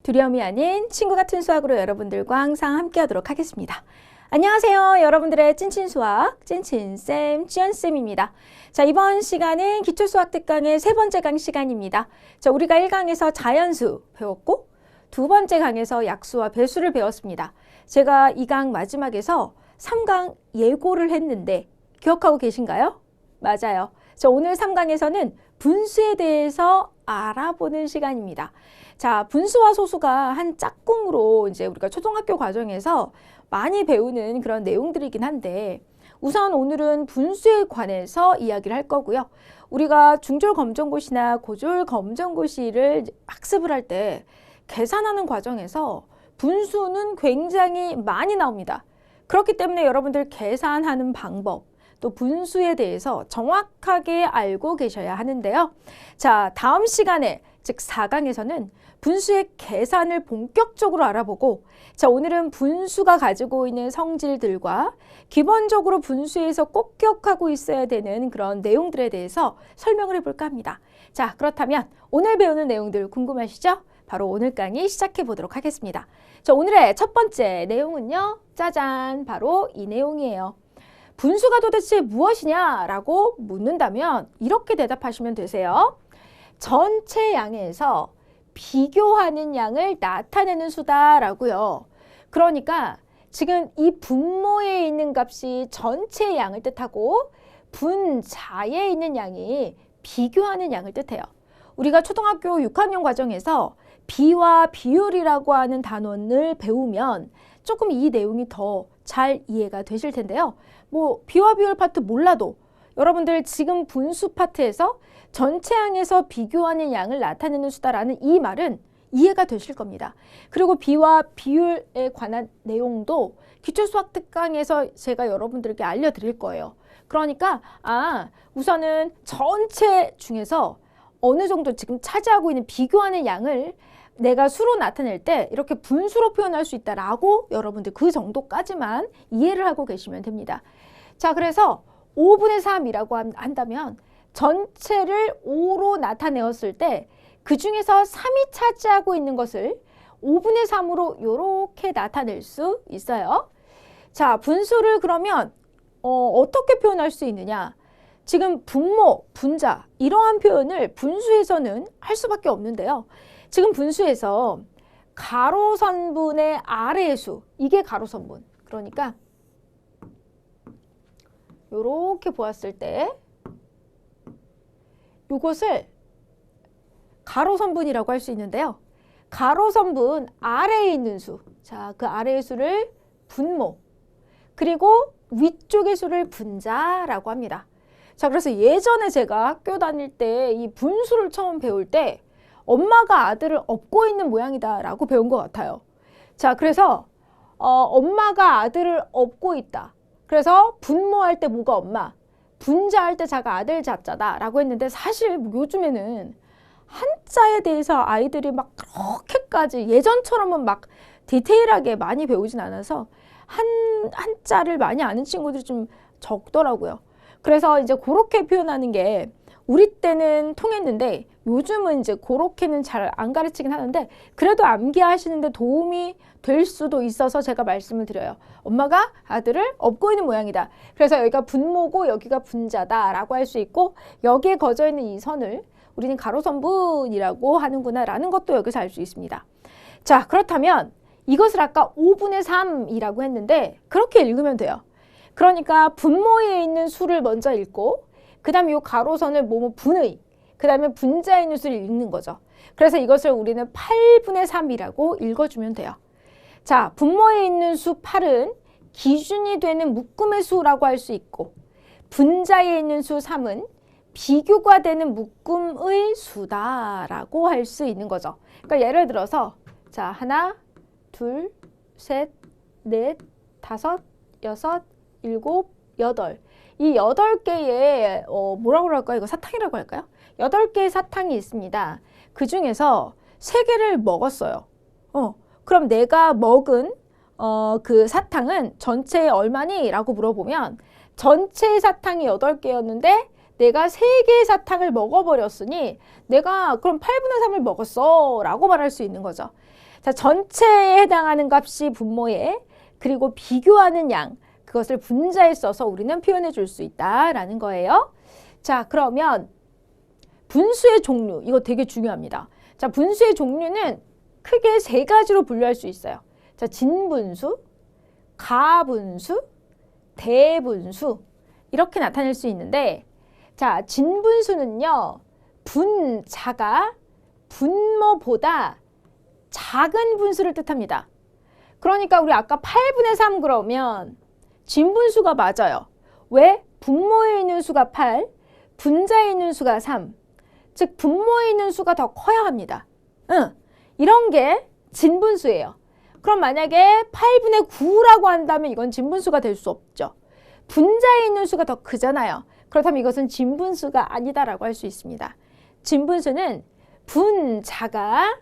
두려움이 아닌 친구 같은 수학으로 여러분들과 항상 함께 하도록 하겠습니다. 안녕하세요. 여러분들의 찐친수학, 찐친쌤, 찌연쌤입니다. 자, 이번 시간은 기초수학 특강의 세 번째 강 시간입니다. 자, 우리가 1강에서 자연수 배웠고 두 번째 강에서 약수와 배수를 배웠습니다. 제가 이 강 마지막에서 3강 예고를 했는데 기억하고 계신가요? 맞아요. 자, 오늘 3강에서는 분수에 대해서 알아보는 시간입니다. 자, 분수와 소수가 한 짝꿍으로 이제 우리가 초등학교 과정에서 많이 배우는 그런 내용들이긴 한데 우선 오늘은 분수에 관해서 이야기를 할 거고요. 우리가 중졸 검정고시나 고졸 검정고시를 학습을 할 때 계산하는 과정에서 분수는 굉장히 많이 나옵니다. 그렇기 때문에 여러분들 계산하는 방법, 또 분수에 대해서 정확하게 알고 계셔야 하는데요. 자, 다음 시간에 즉 4강에서는 분수의 계산을 본격적으로 알아보고 자, 오늘은 분수가 가지고 있는 성질들과 기본적으로 분수에서 꼭 기억하고 있어야 되는 그런 내용들에 대해서 설명을 해볼까 합니다. 자, 그렇다면 오늘 배우는 내용들 궁금하시죠? 바로 오늘 강의 시작해 보도록 하겠습니다. 자, 오늘의 첫 번째 내용은요. 짜잔! 바로 이 내용이에요. 분수가 도대체 무엇이냐라고 묻는다면 이렇게 대답하시면 되세요. 전체 양에서 비교하는 양을 나타내는 수다라고요. 그러니까 지금 이 분모에 있는 값이 전체의 양을 뜻하고 분자에 있는 양이 비교하는 양을 뜻해요. 우리가 초등학교 6학년 과정에서 비와 비율이라고 하는 단원을 배우면 조금 이 내용이 더 잘 이해가 되실 텐데요. 뭐 비와 비율 파트 몰라도 여러분들 지금 분수 파트에서 전체 양에서 비교하는 양을 나타내는 수다라는 이 말은 이해가 되실 겁니다. 그리고 비와 비율에 관한 내용도 기초수학 특강에서 제가 여러분들에게 알려드릴 거예요. 그러니까 우선은 전체 중에서 어느 정도 지금 차지하고 있는 비교하는 양을 내가 수로 나타낼 때 이렇게 분수로 표현할 수 있다라고 여러분들 그 정도까지만 이해를 하고 계시면 됩니다. 자, 그래서 5분의 3이라고 한다면 전체를 5로 나타내었을 때 그 중에서 3이 차지하고 있는 것을 5분의 3으로 이렇게 나타낼 수 있어요. 자, 분수를 그러면 어떻게 표현할 수 있느냐? 지금 분모, 분자 이러한 표현을 분수에서는 할 수밖에 없는데요. 지금 분수에서 가로선분의 아래의 수, 이게 가로선분. 그러니까 이렇게 보았을 때 이것을 가로선분이라고 할 수 있는데요. 가로선분 아래에 있는 수, 자, 그 아래의 수를 분모, 그리고 위쪽의 수를 분자라고 합니다. 자, 그래서 예전에 제가 학교 다닐 때 이 분수를 처음 배울 때 엄마가 아들을 업고 있는 모양이다 라고 배운 것 같아요. 자, 그래서 엄마가 아들을 업고 있다. 그래서 분모할 때 뭐가 엄마, 분자할 때 자가 아들 자자다 라고 했는데 사실 요즘에는 한자에 대해서 아이들이 막 그렇게까지 예전처럼은 막 디테일하게 많이 배우진 않아서 한자를 많이 아는 친구들이 좀 적더라고요. 그래서 이제 그렇게 표현하는 게 우리 때는 통했는데 요즘은 이제 그렇게는 잘 안 가르치긴 하는데 그래도 암기하시는데 도움이 될 수도 있어서 제가 말씀을 드려요. 엄마가 아들을 업고 있는 모양이다. 그래서 여기가 분모고 여기가 분자다 라고 할 수 있고 여기에 거져 있는 이 선을 우리는 가로선분이라고 하는구나 라는 것도 여기서 알 수 있습니다. 자, 그렇다면 이것을 아까 5분의 3이라고 했는데 그렇게 읽으면 돼요. 그러니까 분모에 있는 수를 먼저 읽고 그 다음에 이 가로선을 뭐뭐 분의, 그 다음에 분자에 있는 수를 읽는 거죠. 그래서 이것을 우리는 8분의 3이라고 읽어주면 돼요. 자, 분모에 있는 수 8은 기준이 되는 묶음의 수라고 할 수 있고 분자에 있는 수 3은 비교가 되는 묶음의 수다라고 할 수 있는 거죠. 그러니까 예를 들어서 자, 하나, 둘, 셋, 넷, 다섯, 여섯, 일곱, 여덟. 이 8개의 뭐라고 할까요? 이거 사탕이라고 할까요? 8개의 사탕이 있습니다. 그 중에서 3개를 먹었어요. 그럼 내가 먹은 그 사탕은 전체에 얼마니? 라고 물어보면 전체의 사탕이 8개였는데 내가 3개의 사탕을 먹어버렸으니 내가 그럼 8분의 3을 먹었어 라고 말할 수 있는 거죠. 자, 전체에 해당하는 값이 분모에, 그리고 비교하는 양, 그것을 분자에 써서 우리는 표현해 줄 수 있다라는 거예요. 자, 그러면 분수의 종류, 이거 되게 중요합니다. 자, 분수의 종류는 크게 3가지로 분류할 수 있어요. 자, 진분수, 가분수, 대분수, 이렇게 나타낼 수 있는데, 자, 진분수는요, 분자가 분모보다 작은 분수를 뜻합니다. 그러니까 우리 아까 8분의 3 그러면 진분수가 맞아요. 왜? 분모에 있는 수가 8, 분자에 있는 수가 3. 즉 분모에 있는 수가 더 커야 합니다. 이런 게 진분수예요. 그럼 만약에 8분의 9라고 한다면 이건 진분수가 될 수 없죠. 분자에 있는 수가 더 크잖아요. 그렇다면 이것은 진분수가 아니다라고 할 수 있습니다. 진분수는 분자가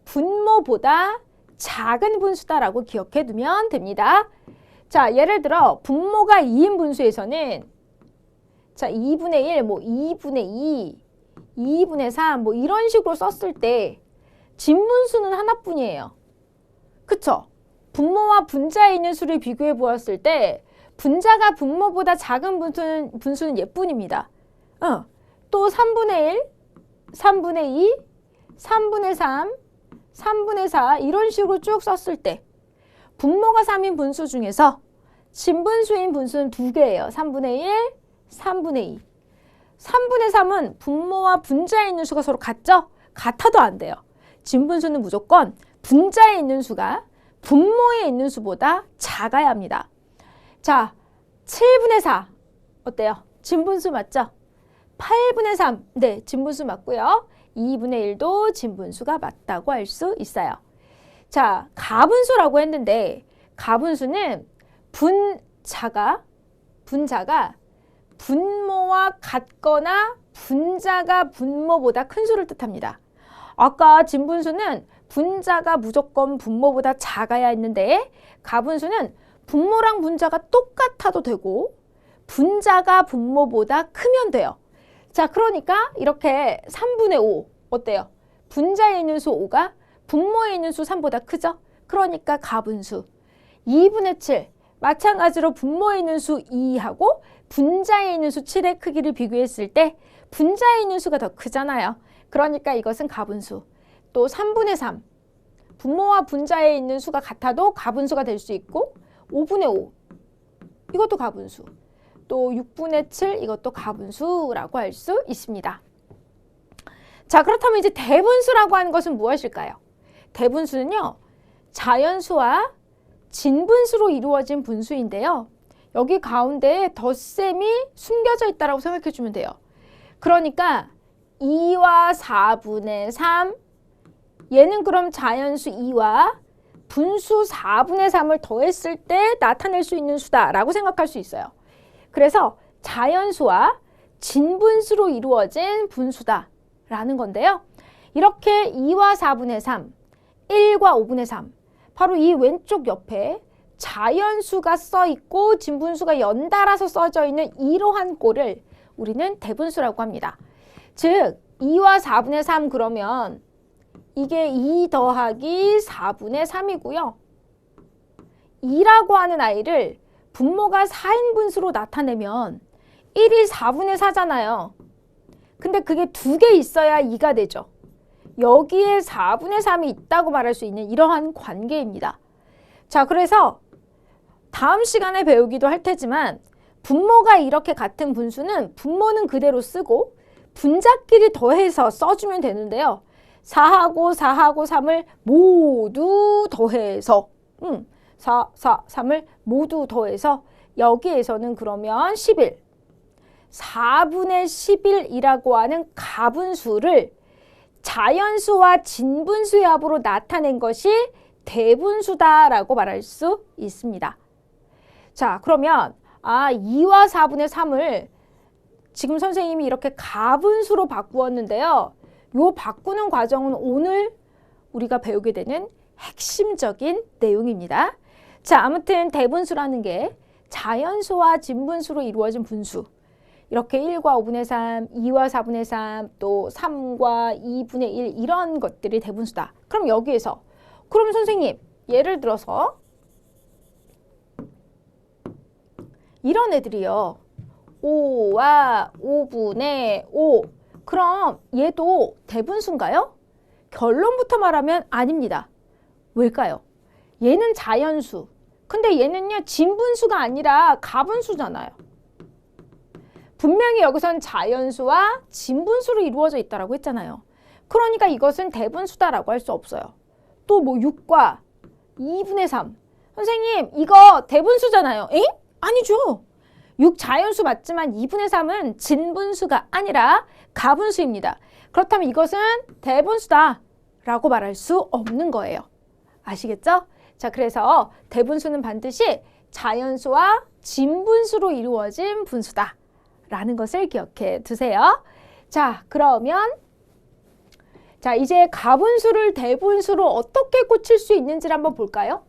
분모보다 작은 분수다라고 기억해 두면 됩니다. 자, 예를 들어 분모가 2인 분수에서는 자, 2분의 1, 뭐 2분의 2, 2분의 3, 뭐 이런 식으로 썼을 때 진분수는 하나뿐이에요. 그쵸? 분모와 분자에 있는 수를 비교해 보았을 때 분자가 분모보다 작은 분수는 얘뿐입니다. 또 3분의 1, 3분의 2, 3분의 3, 3분의 4 이런 식으로 쭉 썼을 때 분모가 3인 분수 중에서 진분수인 분수는 2개예요. 3분의 1, 3분의 2. 3분의 3은 분모와 분자에 있는 수가 서로 같죠? 같아도 안 돼요. 진분수는 무조건 분자에 있는 수가 분모에 있는 수보다 작아야 합니다. 자, 7분의 4 어때요? 진분수 맞죠? 8분의 3, 네, 진분수 맞고요. 2분의 1도 진분수가 맞다고 할 수 있어요. 자, 가분수라고 했는데 가분수는 분자가 분모와 같거나 분자가 분모보다 큰 수를 뜻합니다. 아까 진분수는 분자가 무조건 분모보다 작아야 했는데 가분수는 분모랑 분자가 똑같아도 되고 분자가 분모보다 크면 돼요. 자, 그러니까 이렇게 3분의 5 어때요? 분자에 있는 수 5가 분모에 있는 수 3보다 크죠? 그러니까 가분수. 2분의 7 마찬가지로 분모에 있는 수 2하고 분자에 있는 수 7의 크기를 비교했을 때 분자에 있는 수가 더 크잖아요. 그러니까 이것은 가분수. 또 3분의 3 분모와 분자에 있는 수가 같아도 가분수가 될 수 있고 5분의 5 이것도 가분수. 또 6분의 7 이것도 가분수라고 할 수 있습니다. 자, 그렇다면 이제 대분수라고 하는 것은 무엇일까요? 대분수는요, 자연수와 진분수로 이루어진 분수인데요. 여기 가운데에 덧셈이 숨겨져 있다고 생각해 주면 돼요. 그러니까 2와 4분의 3 얘는 그럼 자연수 2와 분수 4분의 3을 더했을 때 나타낼 수 있는 수다라고 생각할 수 있어요. 그래서 자연수와 진분수로 이루어진 분수다라는 건데요. 이렇게 2와 4분의 3, 1과 5분의 3 바로 이 왼쪽 옆에 자연수가 써 있고 진분수가 연달아서 써져 있는 이러한 꼴을 우리는 대분수라고 합니다. 즉 2와 4분의 3 그러면 이게 2 더하기 4분의 3이고요. 2라고 하는 아이를 분모가 4인 분수로 나타내면 1이 4분의 4잖아요. 근데 그게 2개 있어야 2가 되죠. 여기에 4분의 3이 있다고 말할 수 있는 이러한 관계입니다. 자, 그래서 다음 시간에 배우기도 할 테지만 분모가 이렇게 같은 분수는 분모는 그대로 쓰고 분자끼리 더해서 써주면 되는데요. 4하고 4하고 3을 모두 더해서 3을 모두 더해서 여기에서는 그러면 11 4분의 11이라고 하는 가분수를 자연수와 진분수의 합으로 나타낸 것이 대분수다라고 말할 수 있습니다. 자, 그러면 2와 4분의 3을 지금 선생님이 이렇게 가분수로 바꾸었는데요. 요 바꾸는 과정은 오늘 우리가 배우게 되는 핵심적인 내용입니다. 자, 아무튼 대분수라는 게 자연수와 진분수로 이루어진 분수. 이렇게 1과 5분의 3, 2와 4분의 3, 또 3과 2분의 1 이런 것들이 대분수다. 그럼 여기에서 그럼 선생님 예를 들어서 이런 애들이요. 5와 5분의 5. 그럼 얘도 대분수인가요? 결론부터 말하면 아닙니다. 왜일까요? 얘는 자연수. 근데 얘는요, 진분수가 아니라 가분수잖아요. 분명히 여기선 자연수와 진분수로 이루어져 있다고 했잖아요. 그러니까 이것은 대분수다라고 할 수 없어요. 또 뭐 6과 2분의 3. 선생님, 이거 대분수잖아요. 에? 아니죠. 6 자연수 맞지만 2분의 3은 진분수가 아니라 가분수입니다. 그렇다면 이것은 대분수다 라고 말할 수 없는 거예요. 아시겠죠? 자, 그래서 대분수는 반드시 자연수와 진분수로 이루어진 분수다 라는 것을 기억해 두세요. 자, 그러면 자, 이제 가분수를 대분수로 어떻게 고칠 수 있는지를 한번 볼까요?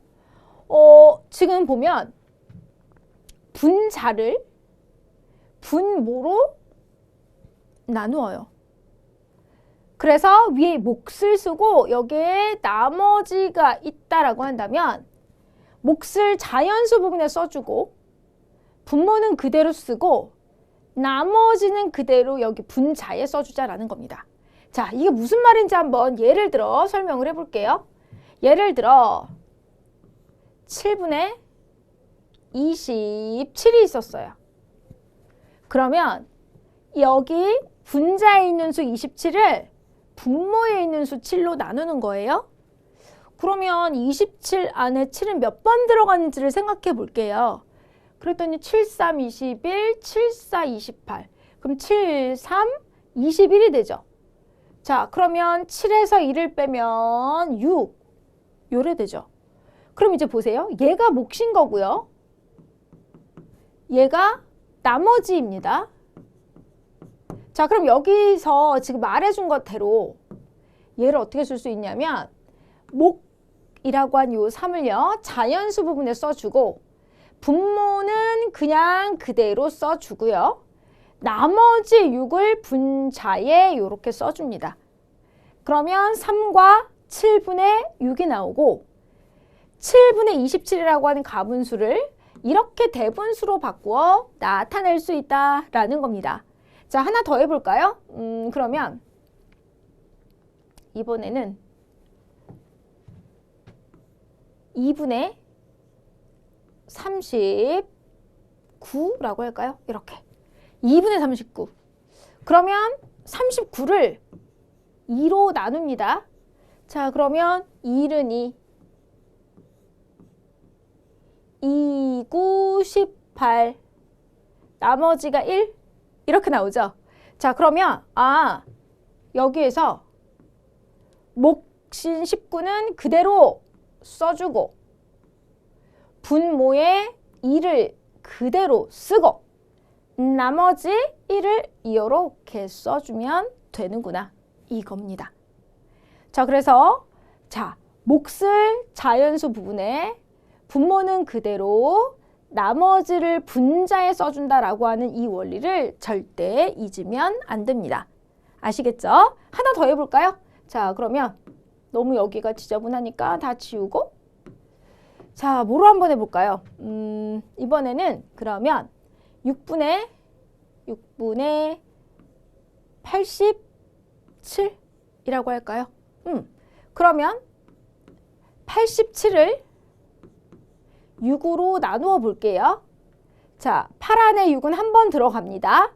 지금 보면 분자를 분모로 나누어요. 그래서 위에 몫을 쓰고 여기에 나머지가 있다라고 한다면 몫을 자연수 부분에 써주고 분모는 그대로 쓰고 나머지는 그대로 여기 분자에 써주자라는 겁니다. 자, 이게 무슨 말인지 한번 예를 들어 설명을 해볼게요. 예를 들어 7분의 27이 있었어요. 그러면 여기 분자에 있는 수 27을 분모에 있는 수 7로 나누는 거예요. 그러면 27 안에 7은 몇 번 들어가는지를 생각해 볼게요. 그랬더니 7, 3, 21, 7, 4, 28. 그럼 7, 3, 21이 되죠. 자, 그러면 7에서 1을 빼면 6. 요래 되죠. 그럼 이제 보세요. 얘가 몫인 거고요. 얘가 나머지입니다. 자, 그럼 여기서 지금 말해준 것대로 얘를 어떻게 쓸 수 있냐면 몫이라고 한 요 3을요. 자연수 부분에 써주고 분모는 그냥 그대로 써주고요. 나머지 6을 분자에 이렇게 써줍니다. 그러면 3과 7분의 6이 나오고 7분의 27이라고 하는 가분수를 이렇게 대분수로 바꾸어 나타낼 수 있다라는 겁니다. 자, 하나 더 해볼까요? 그러면 이번에는 2분의 39라고 할까요? 이렇게 2분의 39. 그러면 39를 2로 나눕니다. 자, 그러면 2는 2, 2, 9, 18, 나머지가 1 이렇게 나오죠. 자, 그러면 여기에서 몫인 19는 그대로 써주고 분모에 2를 그대로 쓰고 나머지 1을 이렇게 써주면 되는구나 이겁니다. 자, 그래서 자, 몫을 자연수 부분에 분모는 그대로 나머지를 분자에 써준다라고 하는 이 원리를 절대 잊으면 안 됩니다. 아시겠죠? 하나 더 해볼까요? 자, 그러면 너무 여기가 지저분하니까 다 지우고 자, 뭐로 한번 해볼까요? 이번에는 그러면 6분의 87이라고 할까요? 그러면 87을 6으로 나누어 볼게요. 자, 8 안에 6은 한 번 들어갑니다.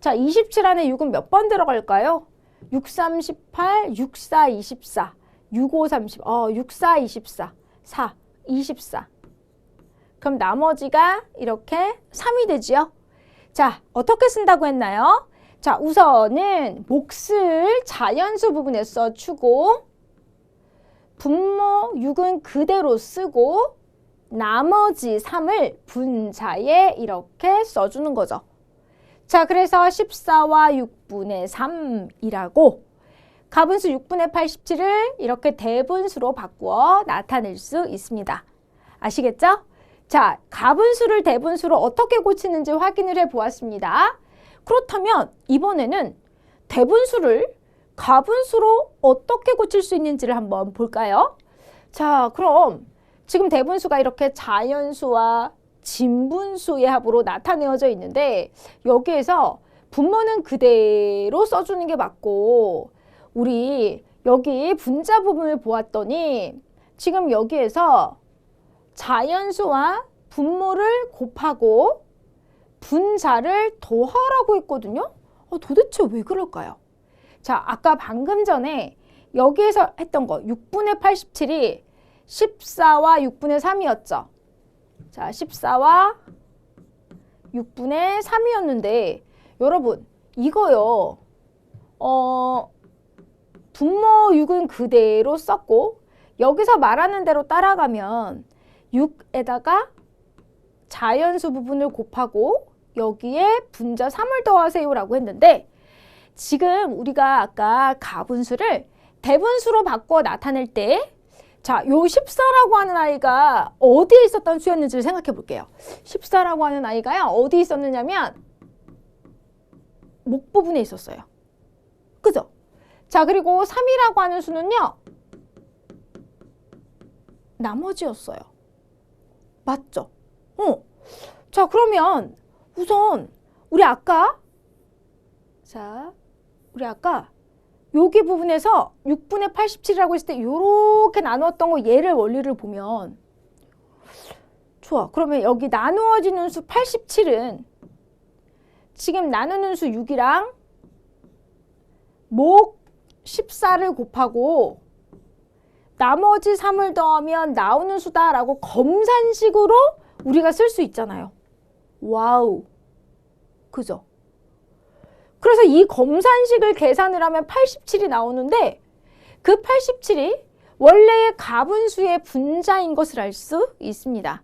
자, 27 안에 6은 몇 번 들어갈까요? 6, 3, 18, 6, 4, 24, 6, 5, 30, 6, 4, 24, 4, 24. 그럼 나머지가 이렇게 3이 되지요? 자, 어떻게 쓴다고 했나요? 자, 우선은 몫을 자연수 부분에 써주고 분모 6은 그대로 쓰고 나머지 3을 분자에 이렇게 써주는 거죠. 자, 그래서 14와 6분의 3이라고 가분수 6분의 87을 이렇게 대분수로 바꾸어 나타낼 수 있습니다. 아시겠죠? 자, 가분수를 대분수로 어떻게 고치는지 확인을 해 보았습니다. 그렇다면 이번에는 대분수를 가분수로 어떻게 고칠 수 있는지를 한번 볼까요? 자, 그럼 지금 대분수가 이렇게 자연수와 진분수의 합으로 나타내어져 있는데 여기에서 분모는 그대로 써주는 게 맞고 우리 여기 분자 부분을 보았더니 지금 여기에서 자연수와 분모를 곱하고 분자를 더하라고 했거든요. 도대체 왜 그럴까요? 자, 아까 방금 전에 여기에서 했던 거 6분의 87이 14와 6분의 3이었죠. 자, 14와 6분의 3이었는데 여러분 이거요. 분모 6은 그대로 썼고 여기서 말하는 대로 따라가면 6에다가 자연수 부분을 곱하고 여기에 분자 3을 더하세요 라고 했는데 지금 우리가 아까 가분수를 대분수로 바꿔 나타낼 때 자, 요 14라고 하는 아이가 어디에 있었던 수였는지를 생각해 볼게요. 14라고 하는 아이가요. 어디 있었느냐면 목 부분에 있었어요. 그죠? 자, 그리고 3이라고 하는 수는요. 나머지였어요. 맞죠? 자, 그러면 우선 우리 아까 여기 부분에서 6분의 87이라고 했을 때 이렇게 나누었던 거 얘를 원리를 보면 좋아. 그러면 여기 나누어지는 수 87은 지금 나누는 수 6이랑 목 14를 곱하고 나머지 3을 더하면 나오는 수다라고 검산식으로 우리가 쓸 수 있잖아요. 와우. 그죠? 그래서 이 검산식을 계산을 하면 87이 나오는데 그 87이 원래의 가분수의 분자인 것을 알 수 있습니다.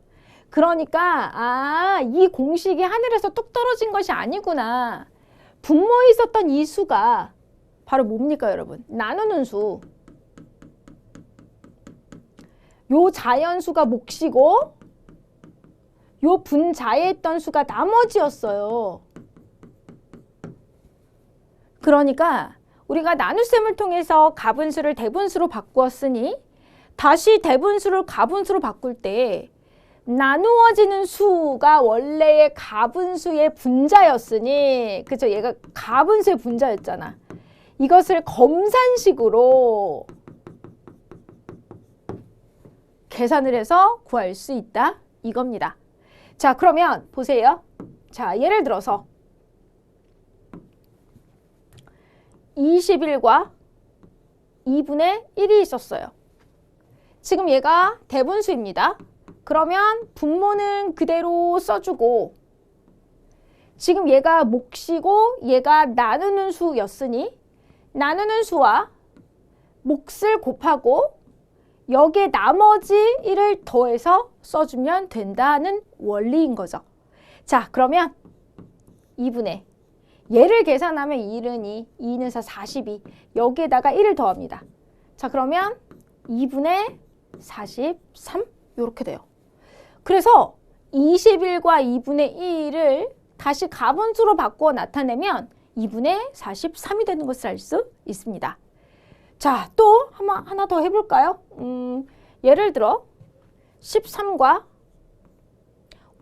그러니까 이 공식이 하늘에서 뚝 떨어진 것이 아니구나. 분모에 있었던 이 수가 바로 뭡니까 여러분? 나누는 수. 요 자연수가 몫이고 요 분자에 있던 수가 나머지였어요. 그러니까 우리가 나눗셈을 통해서 가분수를 대분수로 바꾸었으니 다시 대분수를 가분수로 바꿀 때 나누어지는 수가 원래의 가분수의 분자였으니 그죠? 얘가 가분수의 분자였잖아. 이것을 검산식으로 계산을 해서 구할 수 있다 이겁니다. 자, 그러면 보세요. 자, 예를 들어서 21과 2분의 1이 있었어요. 지금 얘가 대분수입니다. 그러면 분모는 그대로 써주고 지금 얘가 몫이고 얘가 나누는 수였으니 나누는 수와 몫을 곱하고 여기에 나머지 1을 더해서 써주면 된다는 원리인 거죠. 자, 그러면 2분의 얘를 계산하면 1은 2, 2는 4, 42. 여기에다가 1을 더합니다. 자, 그러면 2분의 43 이렇게 돼요. 그래서 21과 2분의 1을 다시 가분수로 바꾸어 나타내면 2분의 43이 되는 것을 알 수 있습니다. 자, 또 하나 더 해볼까요? 예를 들어 13과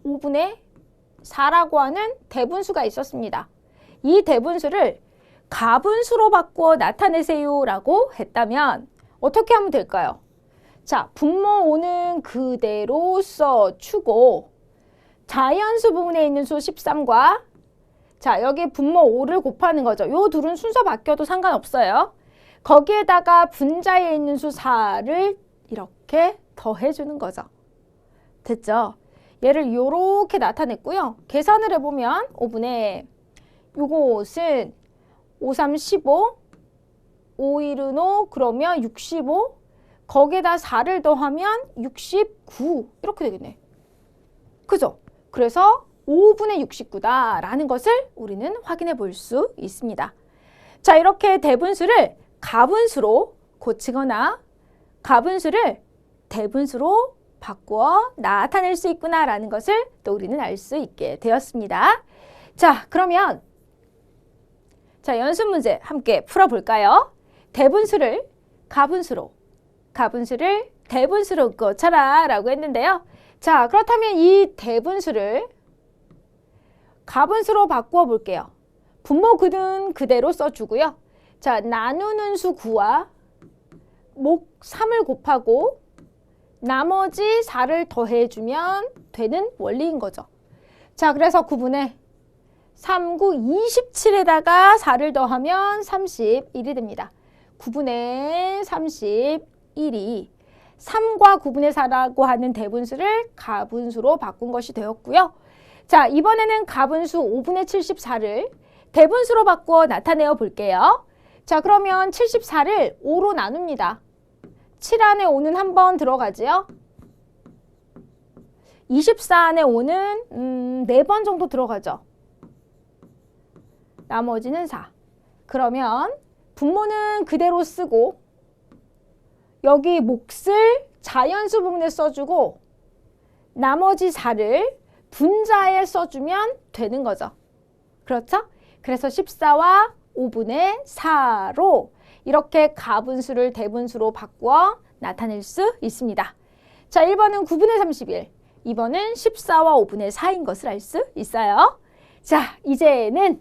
5분의 4라고 하는 대분수가 있었습니다. 이 대분수를 가분수로 바꾸어 나타내세요 라고 했다면 어떻게 하면 될까요? 자, 분모 5는 그대로 써주고 자연수 부분에 있는 수 13과 자, 여기 분모 5를 곱하는 거죠. 요 둘은 순서 바뀌어도 상관없어요. 거기에다가 분자에 있는 수 4를 이렇게 더해주는 거죠. 됐죠? 얘를 이렇게 나타냈고요. 계산을 해보면 5분의 요것은 5, 3, 15, 5, 1은 5, 그러면 65, 거기에다 4를 더하면 69 이렇게 되겠네. 그죠? 그래서 5분의 69다라는 것을 우리는 확인해 볼 수 있습니다. 자, 이렇게 대분수를 가분수로 고치거나 가분수를 대분수로 바꾸어 나타낼 수 있구나라는 것을 또 우리는 알 수 있게 되었습니다. 자, 그러면 자, 연습 문제 함께 풀어볼까요? 대분수를 가분수로, 가분수를 대분수로 고쳐라 라고 했는데요. 자, 그렇다면 이 대분수를 가분수로 바꾸어 볼게요. 분모 그는 그대로 써주고요. 자, 나누는 수 9와 목 3을 곱하고 나머지 4를 더해주면 되는 원리인 거죠. 자, 그래서 9분의 3, 9, 27에다가 4를 더하면 31이 됩니다. 9분의 31이 3과 9분의 4라고 하는 대분수를 가분수로 바꾼 것이 되었고요. 자, 이번에는 가분수 5분의 74를 대분수로 바꾸어 나타내어 볼게요. 자, 그러면 74를 5로 나눕니다. 7 안에 5는 한 번 들어가지요. 24 안에 5는 4번 정도 들어가죠. 나머지는 4. 그러면 분모는 그대로 쓰고 여기 몫을 자연수 부분에 써주고 나머지 4를 분자에 써주면 되는 거죠. 그렇죠? 그래서 14와 5분의 4로 이렇게 가분수를 대분수로 바꾸어 나타낼 수 있습니다. 자, 1번은 9분의 31, 2번은 14와 5분의 4인 것을 알 수 있어요. 자, 이제는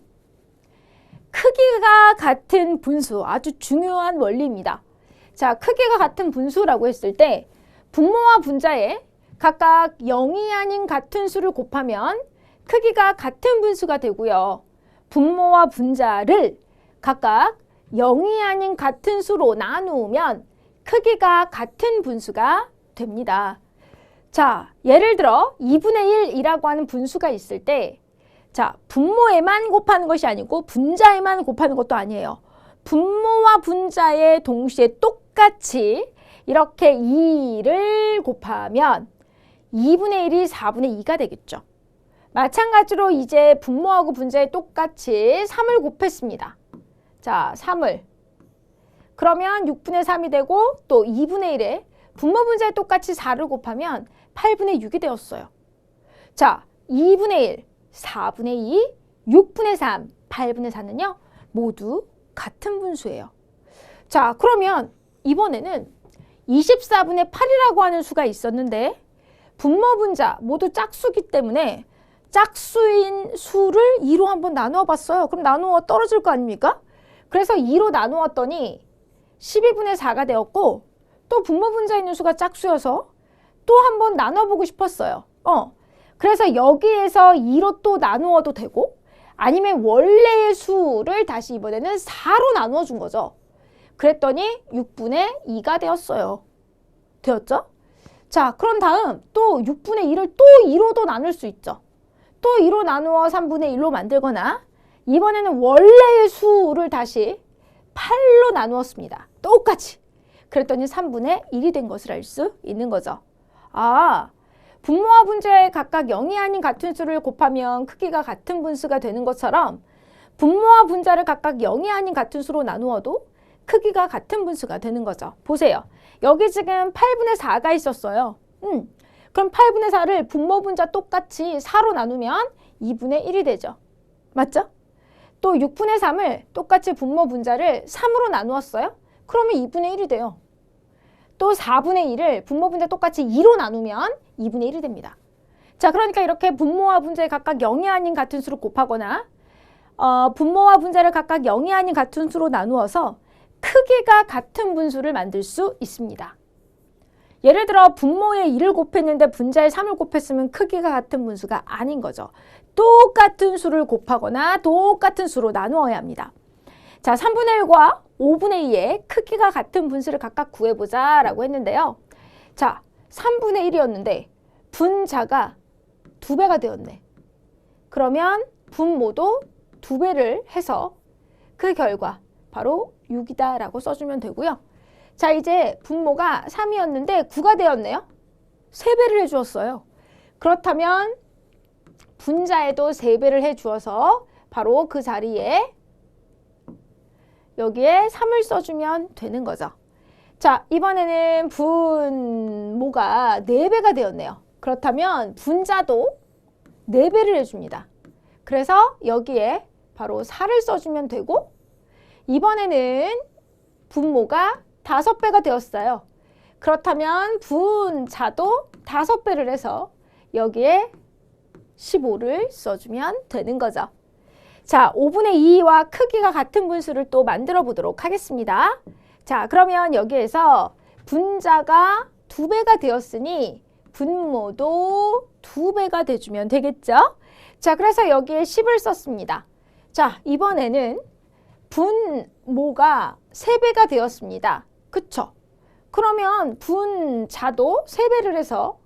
크기가 같은 분수, 아주 중요한 원리입니다. 자, 크기가 같은 분수라고 했을 때 분모와 분자에 각각 0이 아닌 같은 수를 곱하면 크기가 같은 분수가 되고요. 분모와 분자를 각각 0이 아닌 같은 수로 나누면 크기가 같은 분수가 됩니다. 자, 예를 들어 2분의 1이라고 하는 분수가 있을 때 자, 분모에만 곱하는 것이 아니고 분자에만 곱하는 것도 아니에요. 분모와 분자에 동시에 똑같이 이렇게 2를 곱하면 2분의 1이 4분의 2가 되겠죠. 마찬가지로 이제 분모하고 분자에 똑같이 3을 곱했습니다. 자, 3을. 그러면 6분의 3이 되고 또 2분의 1에 분모 분자에 똑같이 4를 곱하면 8분의 6이 되었어요. 자, 2분의 1, 4분의 2, 6분의 3, 8분의 4는요. 모두 같은 분수예요. 자, 그러면 이번에는 24분의 8이라고 하는 수가 있었는데 분모 분자 모두 짝수기 때문에 짝수인 수를 2로 한번 나누어 봤어요. 그럼 나누어 떨어질 거 아닙니까? 그래서 2로 나누었더니 12분의 4가 되었고 또 분모 분자에 있는 수가 짝수여서 또 한번 나눠보고 싶었어요. 그래서 여기에서 2로 또 나누어도 되고 아니면 원래의 수를 다시 이번에는 4로 나누어 준 거죠. 그랬더니 6분의 2가 되었어요. 되었죠? 자, 그런 다음 또 6분의 2를 또 2로도 나눌 수 있죠. 또 2로 나누어 3분의 1로 만들거나 이번에는 원래의 수를 다시 8로 나누었습니다. 똑같이. 그랬더니 3분의 1이 된 것을 알 수 있는 거죠. 아, 분모와 분자에 각각 0이 아닌 같은 수를 곱하면 크기가 같은 분수가 되는 것처럼 분모와 분자를 각각 0이 아닌 같은 수로 나누어도 크기가 같은 분수가 되는 거죠. 보세요. 여기 지금 8분의 4가 있었어요. 그럼 8분의 4를 분모 분자 똑같이 4로 나누면 2분의 1이 되죠. 맞죠? 또 6분의 3을 똑같이 분모 분자를 3으로 나누었어요. 그러면 2분의 1이 돼요. 또 4분의 1을 분모 분자 똑같이 2로 나누면 2분의 1이 됩니다. 자, 그러니까 이렇게 분모와 분자에 각각 0이 아닌 같은 수를 곱하거나 분모와 분자를 각각 0이 아닌 같은 수로 나누어서 크기가 같은 분수를 만들 수 있습니다. 예를 들어 분모에 2를 곱했는데 분자에 3을 곱했으면 크기가 같은 분수가 아닌 거죠. 똑같은 수를 곱하거나 똑같은 수로 나누어야 합니다. 자, 3분의 1과 5분의 2의 크기가 같은 분수를 각각 구해보자 라고 했는데요. 자, 3분의 1이었는데 분자가 2배가 되었네. 그러면 분모도 2배를 해서 그 결과 바로 6이다 라고 써주면 되고요. 자, 이제 분모가 3이었는데 9가 되었네요. 3배를 해주었어요. 그렇다면 분자에도 3배를 해주어서 바로 그 자리에 여기에 3을 써주면 되는 거죠. 자, 이번에는 분모가 4배가 되었네요. 그렇다면 분자도 4배를 해줍니다. 그래서 여기에 바로 4를 써주면 되고, 이번에는 분모가 5배가 되었어요. 그렇다면 분자도 5배를 해서 여기에 15를 써주면 되는 거죠. 자, 5분의 2와 크기가 같은 분수를 또 만들어 보도록 하겠습니다. 자, 그러면 여기에서 분자가 2배가 되었으니 분모도 2배가 돼주면 되겠죠? 자, 그래서 여기에 10을 썼습니다. 자, 이번에는 분모가 3배가 되었습니다. 그쵸? 그러면 분자도 3배를 해서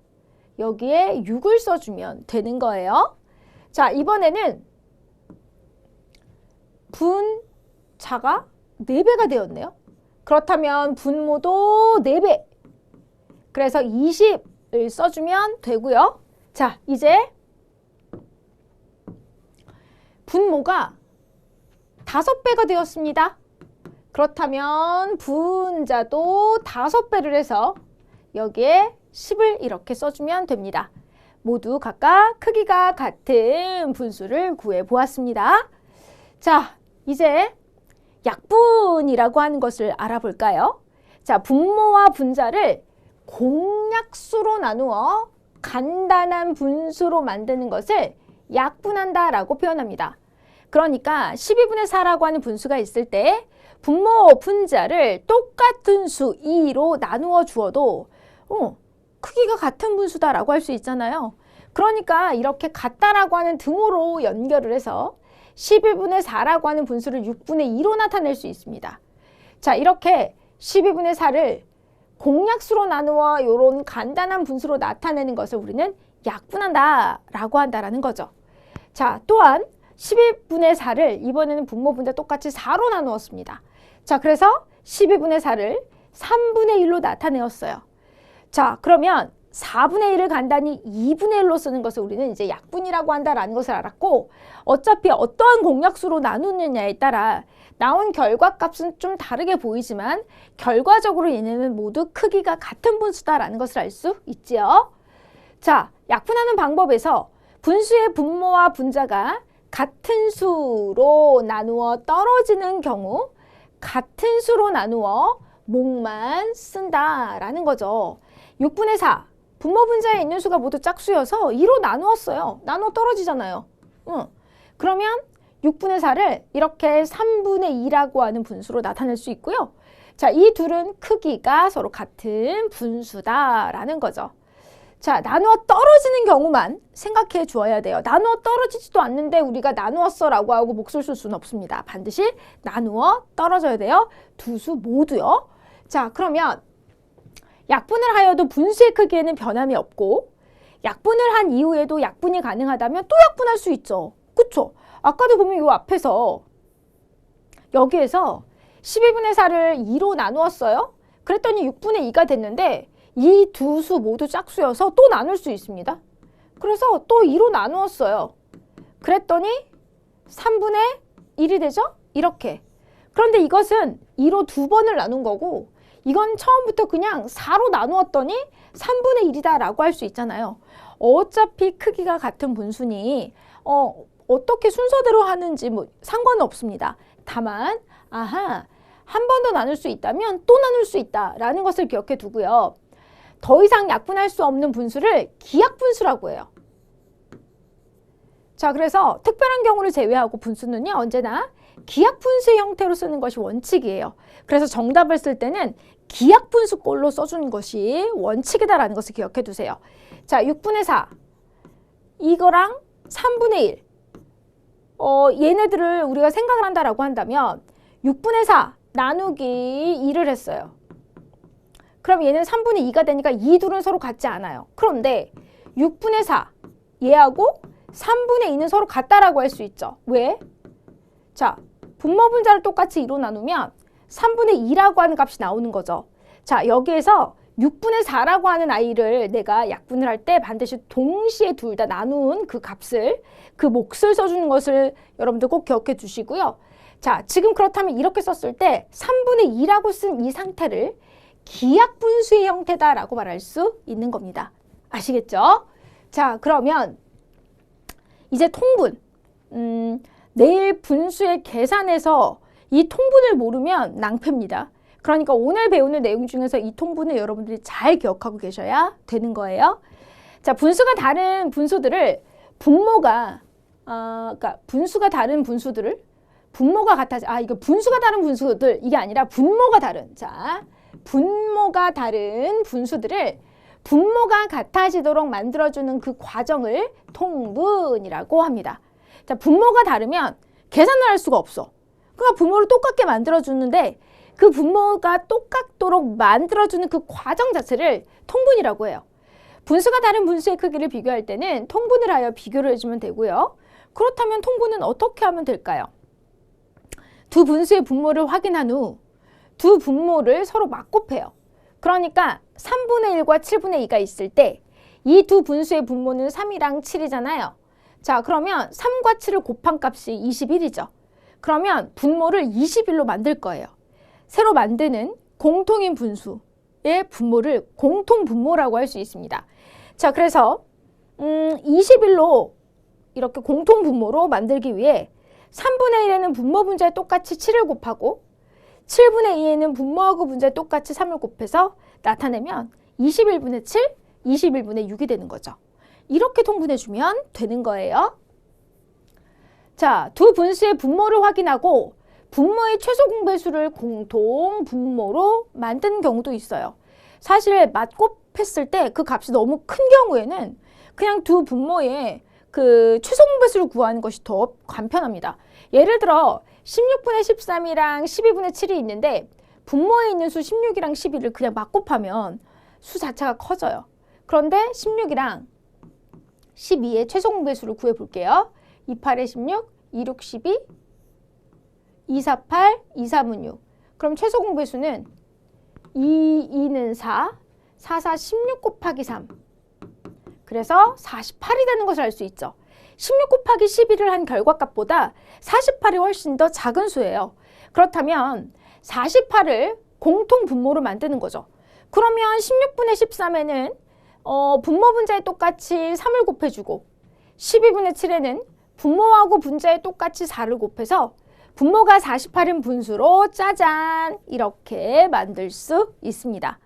여기에 6을 써주면 되는 거예요. 자, 이번에는 분자가 4배가 되었네요. 그렇다면 분모도 4배. 그래서 20을 써주면 되고요. 자, 이제 분모가 5배가 되었습니다. 그렇다면 분자도 5배를 해서 여기에 10을 이렇게 써주면 됩니다. 모두 각각 크기가 같은 분수를 구해 보았습니다. 자, 이제 약분이라고 하는 것을 알아볼까요? 자, 분모와 분자를 공약수로 나누어 간단한 분수로 만드는 것을 약분한다 라고 표현합니다. 그러니까 12분의 4라고 하는 분수가 있을 때 분모, 분자를 똑같은 수 2로 나누어 주어도 크기가 같은 분수다라고 할 수 있잖아요. 그러니까 이렇게 같다라고 하는 등호로 연결을 해서 12분의 4라고 하는 분수를 6분의 2로 나타낼 수 있습니다. 자, 이렇게 12분의 4를 공약수로 나누어 이런 간단한 분수로 나타내는 것을 우리는 약분한다라고 한다라는 거죠. 자, 또한 12분의 4를 이번에는 분모, 분자 똑같이 4로 나누었습니다. 자, 그래서 12분의 4를 3분의 1로 나타내었어요. 자, 그러면 4분의 1을 간단히 2분의 1로 쓰는 것을 우리는 이제 약분이라고 한다라는 것을 알았고, 어차피 어떠한 공약수로 나누느냐에 따라 나온 결과값은 좀 다르게 보이지만 결과적으로 얘네는 모두 크기가 같은 분수다라는 것을 알 수 있지요. 자, 약분하는 방법에서 분수의 분모와 분자가 같은 수로 나누어 떨어지는 경우 같은 수로 나누어 목만 쓴다라는 거죠. 6분의 4, 분모 분자에 있는 수가 모두 짝수여서 2로 나누었어요. 나누어 떨어지잖아요. 그러면 6분의 4를 이렇게 3분의 2라고 하는 분수로 나타낼 수 있고요. 자, 이 둘은 크기가 서로 같은 분수다라는 거죠. 자, 나누어 떨어지는 경우만 생각해 주어야 돼요. 나누어 떨어지지도 않는데 우리가 나누었어 라고 하고 몫을 쓸 수는 없습니다. 반드시 나누어 떨어져야 돼요. 두 수 모두요. 자, 그러면 약분을 하여도 분수의 크기에는 변함이 없고 약분을 한 이후에도 약분이 가능하다면 또 약분할 수 있죠. 그쵸? 아까도 보면 이 앞에서 여기에서 12분의 4를 2로 나누었어요. 그랬더니 6분의 2가 됐는데 이 두 수 모두 짝수여서 또 나눌 수 있습니다. 그래서 또 2로 나누었어요. 그랬더니 3분의 1이 되죠? 이렇게. 그런데 이것은 2로 2번을 나눈 거고 이건 처음부터 그냥 4로 나누었더니 3분의 1이다 라고 할 수 있잖아요. 어차피 크기가 같은 분수니 어떻게 순서대로 하는지 뭐 상관은 없습니다. 다만 한 번 더 나눌 수 있다면 또 나눌 수 있다라는 것을 기억해 두고요. 더 이상 약분할 수 없는 분수를 기약분수라고 해요. 자, 그래서 특별한 경우를 제외하고 분수는요, 언제나 기약분수의 형태로 쓰는 것이 원칙이에요. 그래서 정답을 쓸 때는 기약분수꼴로 써주는 것이 원칙이다라는 것을 기억해 두세요. 자, 6분의 4 이거랑 3분의 1 얘네들을 우리가 생각을 한다라고 한다면 6분의 4 나누기 2를 했어요. 그럼 얘는 3분의 2가 되니까 이 둘은 서로 같지 않아요. 그런데 6분의 4 얘하고 3분의 2는 서로 같다라고 할 수 있죠. 왜? 자, 분모 분자를 똑같이 2로 나누면 3분의 2라고 하는 값이 나오는 거죠. 자, 여기에서 6분의 4라고 하는 아이를 내가 약분을 할 때 반드시 동시에 둘 다 나눈 그 값을, 그 몫을 써주는 것을 여러분들 꼭 기억해 주시고요. 자, 지금 그렇다면 이렇게 썼을 때 3분의 2라고 쓴 이 상태를 기하 분수의 형태다라고 말할 수 있는 겁니다. 아시겠죠? 자, 그러면 이제 통분. 내일 분수의 계산에서 이 통분을 모르면 낭패입니다. 그러니까 오늘 배우는 내용 중에서 이 통분을 여러분들이 잘 기억하고 계셔야 되는 거예요. 자, 분수가 다른 분수들을 분모가 그러니까 분수가 다른 분수들을 분모가 같아지 이거 분수가 다른 분수들 이게 아니라 분모가 다른 분모가 다른 분수들을 분모가 같아지도록 만들어주는 그 과정을 통분이라고 합니다. 자, 분모가 다르면 계산을 할 수가 없어. 그러니까 분모를 똑같게 만들어주는데 그 분모가 똑같도록 만들어주는 그 과정 자체를 통분이라고 해요. 분수가 다른 분수의 크기를 비교할 때는 통분을 하여 비교를 해주면 되고요. 그렇다면 통분은 어떻게 하면 될까요? 두 분수의 분모를 확인한 후 두 분모를 서로 맞곱해요. 그러니까 3분의 1과 7분의 2가 있을 때 이 두 분수의 분모는 3이랑 7이잖아요. 자, 그러면 3과 7을 곱한 값이 21이죠. 그러면 분모를 21로 만들 거예요. 새로 만드는 공통인 분수의 분모를 공통분모라고 할 수 있습니다. 자, 그래서 21로 이렇게 공통분모로 만들기 위해 3분의 1에는 분모 분자에 똑같이 7을 곱하고 7분의 2에는 분모하고 분자에 똑같이 3을 곱해서 나타내면 21분의 7, 21분의 6이 되는 거죠. 이렇게 통분해주면 되는 거예요. 자, 두 분수의 분모를 확인하고 분모의 최소 공배수를 공통 분모로 만드는 경우도 있어요. 사실 맞곱했을 때 그 값이 너무 큰 경우에는 그냥 두 분모의 그 최소 공배수를 구하는 것이 더 간편합니다. 예를 들어 16분의 13이랑 12분의 7이 있는데 분모에 있는 수 16이랑 12를 그냥 맞곱하면 수 자체가 커져요. 그런데 16이랑 12의 최소 공배수를 구해볼게요. 28에 16, 26, 12, 2, 4, 8, 2, 3은 6. 그럼 최소 공배수는 2, 2는 4, 4, 4, 16 곱하기 3. 그래서 48이 되는 것을 알 수 있죠. 16 곱하기 12를 한 결과값보다 48이 훨씬 더 작은 수예요. 그렇다면 48을 공통 분모로 만드는 거죠. 그러면 16분의 13에는 분모 분자에 똑같이 3을 곱해주고 12분의 7에는 분모하고 분자에 똑같이 4를 곱해서 분모가 48인 분수로 짜잔 이렇게 만들 수 있습니다.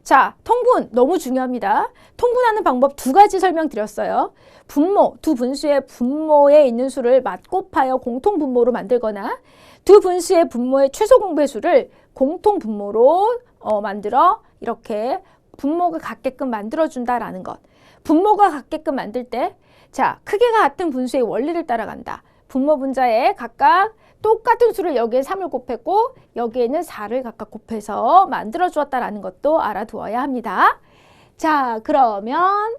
자, 통분 너무 중요합니다. 통분하는 방법 두 가지 설명드렸어요. 분모, 두 분수의 분모에 있는 수를 맞곱하여 공통분모로 만들거나 두 분수의 분모의 최소 공배수를 공통분모로 만들어 이렇게 분모가 같게끔 만들어준다라는 것. 분모가 같게끔 만들 때 자, 크기가 같은 분수의 원리를 따라간다. 분모 분자에 각각 똑같은 수를 여기에 3을 곱했고 여기에는 4를 각각 곱해서 만들어 주었다라는 것도 알아두어야 합니다. 자, 그러면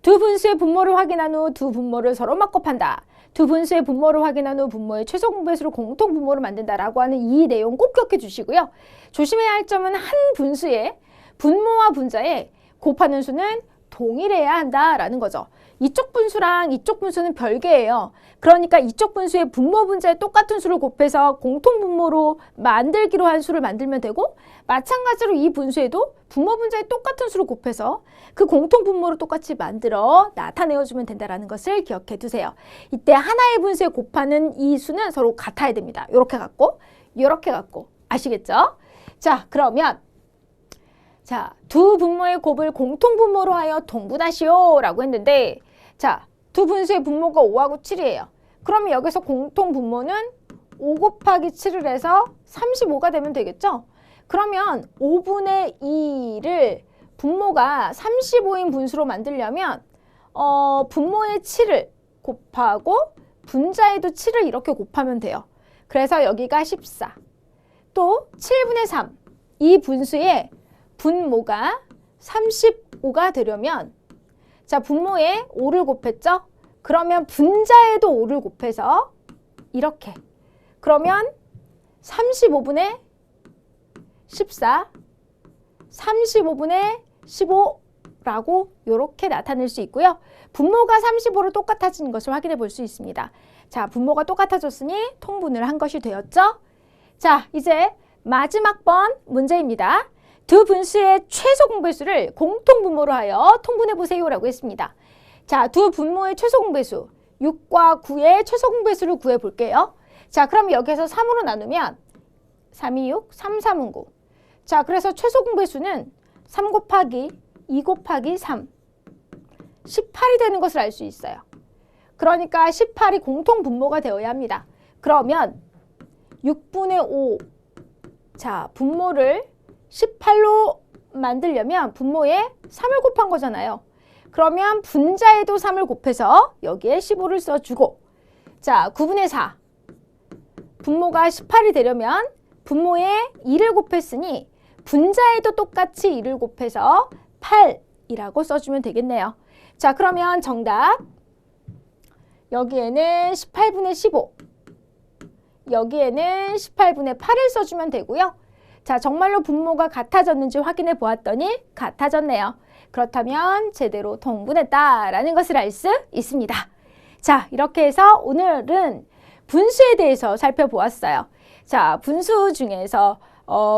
두 분수의 분모를 확인한 후 두 분모를 서로 맞곱한다. 두 분수의 분모를 확인한 후 분모의 최소 공배수를 공통 분모로 만든다라고 하는 이 내용 꼭 기억해 주시고요. 조심해야 할 점은 한 분수의 분모와 분자에 곱하는 수는 동일해야 한다라는 거죠. 이쪽 분수랑 이쪽 분수는 별개예요. 그러니까 이쪽 분수의 분모 분자에 똑같은 수를 곱해서 공통 분모로 만들기로 한 수를 만들면 되고 마찬가지로 이 분수에도 분모 분자에 똑같은 수를 곱해서 그 공통 분모로 똑같이 만들어 나타내어주면 된다는 것을 기억해 두세요. 이때 하나의 분수에 곱하는 이 수는 서로 같아야 됩니다. 이렇게 갖고 아시겠죠? 자, 그러면 자, 두 분모의 곱을 공통 분모로 하여 통분하시오 라고 했는데 자, 두 분수의 분모가 5하고 7이에요. 그러면 여기서 공통 분모는 5 곱하기 7을 해서 35가 되면 되겠죠? 그러면 5분의 2를 분모가 35인 분수로 만들려면 분모의 7을 곱하고 분자에도 7을 이렇게 곱하면 돼요. 그래서 여기가 14. 또 7분의 3. 이 분수의 분모가 35가 되려면 자, 분모에 5를 곱했죠? 그러면 분자에도 5를 곱해서 이렇게. 그러면 35분의 14, 35분의 15라고 이렇게 나타낼 수 있고요. 분모가 35로 똑같아지는 것을 확인해 볼 수 있습니다. 자, 분모가 똑같아졌으니 통분을 한 것이 되었죠? 자, 이제 마지막 번 문제입니다. 두 분수의 최소 공배수를 공통분모로 하여 통분해 보세요라고 했습니다. 자, 두 분모의 최소 공배수 6과 9의 최소 공배수를 구해 볼게요. 자, 그럼 여기서 3으로 나누면 3, 2, 6, 3, 3은 9. 자, 그래서 최소 공배수는 3 곱하기 2 곱하기 3, 18이 되는 것을 알 수 있어요. 그러니까 18이 공통 분모가 되어야 합니다. 그러면 6분의 5, 자, 분모를 18로 만들려면 분모에 3을 곱한 거잖아요. 그러면 분자에도 3을 곱해서 여기에 15를 써주고, 자, 9분의 4, 분모가 18이 되려면 분모에 2를 곱했으니 분자에도 똑같이 2를 곱해서 8이라고 써주면 되겠네요. 자, 그러면 정답 여기에는 18분의 15, 여기에는 18분의 8을 써주면 되고요. 자, 정말로 분모가 같아졌는지 확인해 보았더니 같아졌네요. 그렇다면 제대로 통분했다라는 것을 알 수 있습니다. 자, 이렇게 해서 오늘은 분수에 대해서 살펴보았어요. 자, 분수 중에서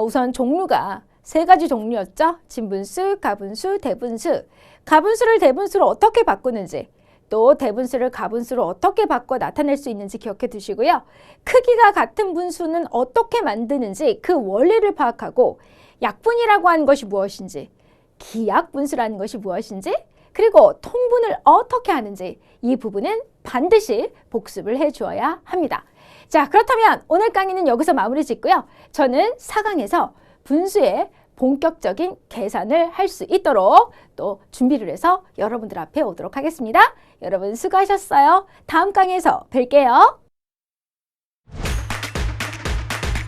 우선 종류가 세 가지 종류였죠. 진분수, 가분수, 대분수. 가분수를 대분수로 어떻게 바꾸는지, 또 대분수를 가분수로 어떻게 바꿔 나타낼 수 있는지 기억해 두시고요. 크기가 같은 분수는 어떻게 만드는지 그 원리를 파악하고, 약분이라고 하는 것이 무엇인지, 기약분수라는 것이 무엇인지, 그리고 통분을 어떻게 하는지 이 부분은 반드시 복습을 해 주어야 합니다. 자, 그렇다면 오늘 강의는 여기서 마무리 짓고요. 저는 4강에서 분수의 본격적인 계산을 할 수 있도록 또 준비를 해서 여러분들 앞에 오도록 하겠습니다. 여러분 수고하셨어요. 다음 강의에서 뵐게요.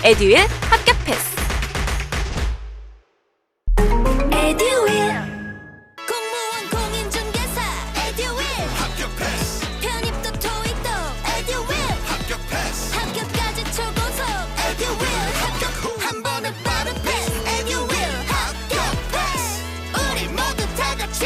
에듀윌 합격 패스. 에듀윌 공무원 공인중개사 에듀윌 합격 패스. 편입도 토익도 에듀윌 합격 패스. 합격까지 초고속 에듀윌 합격 한 번에 빠른 패스 에듀윌 합격 패스 우리 모두 다 같이